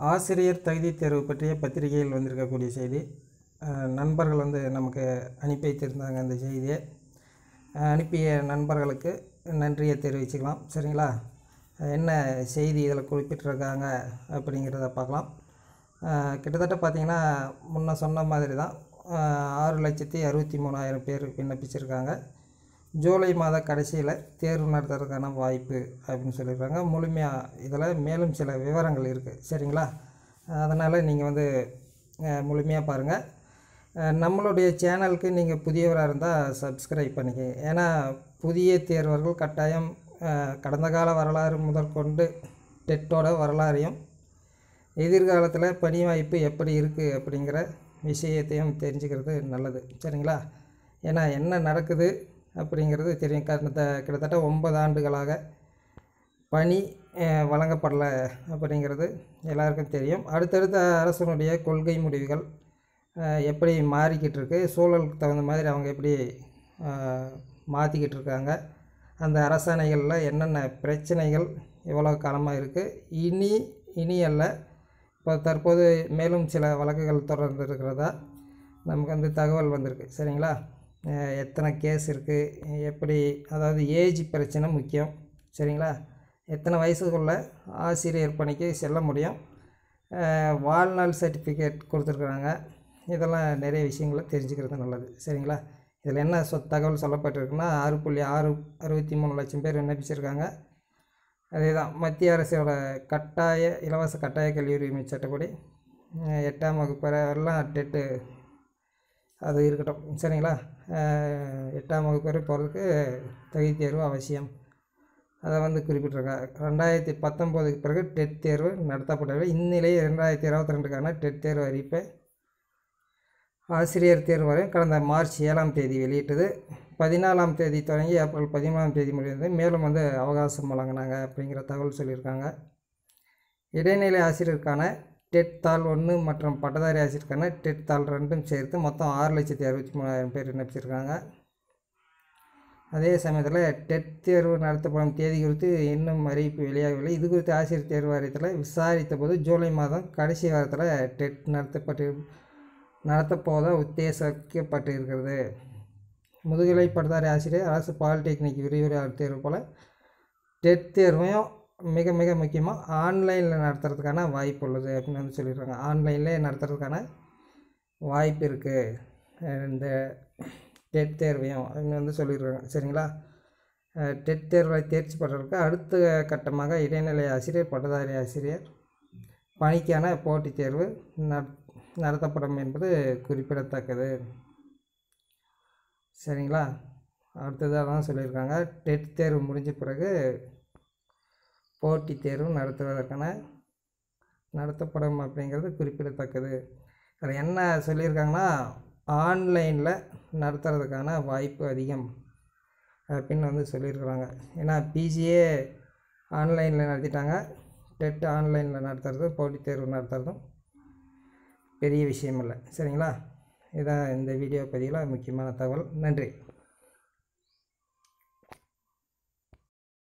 ஆசிரியர் தகுதி தேர்வு பற்றிய பத்திரிகையில் வந்திருக்கக்கூடிய செய்தி. நண்பர்கள் நமக்கு அனுப்பி வைத்திருந்தாங்க. அந்த செய்தியை அனுப்பிய நண்பர்களுக்கு நன்றியை தெரிவிச்சுக்கலாம். சரிங்களா? என்ன செய்தி இதில் குறிப்பிட்டிருக்காங்க அப்படிங்கிறத பார்க்கலாம். கிட்டத்தட்ட பார்த்திங்கன்னா முன்ன சொன்ன மாதிரி தான் 6,63,000 பேர் விண்ணப்பிச்சிருக்காங்க. ஜூலை மாத கடைசியில் தேர்வு நடத்துறதுக்கான வாய்ப்பு அப்படின்னு சொல்லியிருக்காங்க. முழுமையாக இதில் மேலும் சில விவரங்கள் இருக்குது. சரிங்களா? அதனால் நீங்கள் முழுமையாக பாருங்கள். நம்மளுடைய சேனலுக்கு நீங்கள் புதியவராக இருந்தால் சப்ஸ்கிரைப் பண்ணிக்கங்க. ஏன்னா புதிய தேர்வர்கள் கட்டாயம் கடந்த கால வரலாறு முதற்கொண்டு டெட்டோட வரலாறையும் எதிர்காலத்தில் பணி வாய்ப்பு எப்படி இருக்குது அப்படிங்கிற விஷயத்தையும் தெரிஞ்சுக்கிறது நல்லது. சரிங்களா? ஏன்னா என்ன நடக்குது அப்படிங்கிறது தெரியும். கிட்டத்தட்ட 9 ஆண்டுகளாக பணி வழங்கப்படலை அப்படிங்கிறது எல்லாருக்கும் தெரியும். அடுத்தடுத்த அரசனுடைய கொள்கை முடிவுகள் எப்படி மாறிக்கிட்டு இருக்கு, சூழலுக்கு தகுந்த மாதிரி அவங்க எப்படி மாற்றிக்கிட்டு இருக்காங்க, அந்த அரசாணைகளில் என்னென்ன பிரச்சனைகள் எவ்வளோ காலமாக இருக்குது, இனி அல்ல இப்போ தற்போது மேலும் சில வழக்குகள் தொடர்ந்து இருக்கிறதா நமக்கு தகவல் வந்திருக்கு. சரிங்களா? எத்தனை கேஸ் இருக்குது, எப்படி, அதாவது ஏஜ் பிரச்சனை முக்கியம். சரிங்களா? எத்தனை வயசுக்குள்ள ஆசிரியர் பணிக்கு செல்ல முடியும், வாழ்நாள் சர்டிஃபிகேட் கொடுத்துருக்குறாங்க. இதெல்லாம் நிறைய விஷயங்களை தெரிஞ்சுக்கிறது நல்லது. சரிங்களா? இதில் என்ன தகவல் சொல்லப்பட்டிருக்குன்னா 6.63 லட்சம் பேர் விண்ணப்பிச்சிருக்காங்க. அதே தான் மத்திய அரசோட இலவச கட்டாய கல்வி உரிமை சட்டப்படி 8ஆம் வகுப்பு எல்லாம் டெட்டு அது இருக்கட்டும். சரிங்களா? 8ஆம் வகுப்பு வரை போகிறதுக்கு தகுதி தேர்வு அவசியம். அதை குறிப்பிட்டிருக்காங்க. 2019க்கு பிறகு டெட் தேர்வு நடத்தப்படவில்லை. இந்நிலையே 2022க்கான டெட் தேர்வு அறிவிப்பை ஆசிரியர் தேர்வு வரை கடந்த மார்ச் 7ஆம் தேதி வெளியிட்டது. 14ஆம் தேதி தொடங்கி ஏப்ரல் 13ஆம் தேதி முடிந்தது. மேலும் அவகாசம் வழங்கினாங்க அப்படிங்கிற தகவல் சொல்லியிருக்காங்க. இடைநிலை ஆசிரியருக்கான டெட் தாள் 1 மற்றும் பட்டதாரி ஆசிரியருக்கான டெட் தாள் 2 சேர்த்து மொத்தம் 6,63,000 பேர் விண்ணப்பிச்சிருக்காங்க. அதே சமயத்தில் டெட் தேர்வு நடத்தப்படும் தேதி குறித்து இன்னும் அறிவிப்பு வெளியாகவில்லை. இது குறித்து ஆசிரியர் தேர்வு வாரியத்தில் விசாரித்த போது ஜூலை மாதம் கடைசி வாரத்தில் டெட் நடத்தப்போவதாக உத்தேசிக்கப்பட்டு இருக்கிறது. முதுகலை பட்டதாரி ஆசிரியர் அரசு பாலிடெக்னிக் விரிவுரையாளர் தேர்வு போல் டெட் தேர்வையும் மிக மிக முக்கியமாக ஆன்லைனில் நடத்துறதுக்கான வாய்ப்பு உள்ளது அப்படின்னு சொல்லியிருக்காங்க. ஆன்லைன்லேயே நடத்துறதுக்கான வாய்ப்பு இருக்குது இந்த டெட் தேர்வையும் அப்படின்னு சொல்லியிருக்காங்க. சரிங்களா? டெட் தேர்வை தேர்ச்சி பெறவர்களுக்கு அடுத்த கட்டமாக இடைநிலை ஆசிரியர், பட்டதாரி ஆசிரியர் பணிக்கான போட்டித் தேர்வு நடத்தப்படும் என்பது குறிப்பிடத்தக்கது. சரிங்களா? அடுத்ததாக தான் சொல்லியிருக்காங்க. டெட் தேர்வு முடிஞ்ச பிறகு போட்டித் தேர்வு நடத்தப்படும் அப்படிங்கிறது குறிப்பிடத்தக்கது. அதில் என்ன சொல்லியிருக்காங்கன்னா ஆன்லைனில் நடத்துறதுக்கான வாய்ப்பு அதிகம் அப்படின்னு சொல்லியிருக்கிறாங்க. ஏன்னா பிஜியே ஆன்லைனில் நடத்திட்டாங்க. டெட் ஆன்லைனில் நடத்துறது, போட்டித் தேர்வு நடத்துறதும் பெரிய விஷயம் இல்லை. சரிங்களா? இதான் இந்த வீடியோ பதிவில் முக்கியமான தகவல். நன்றி.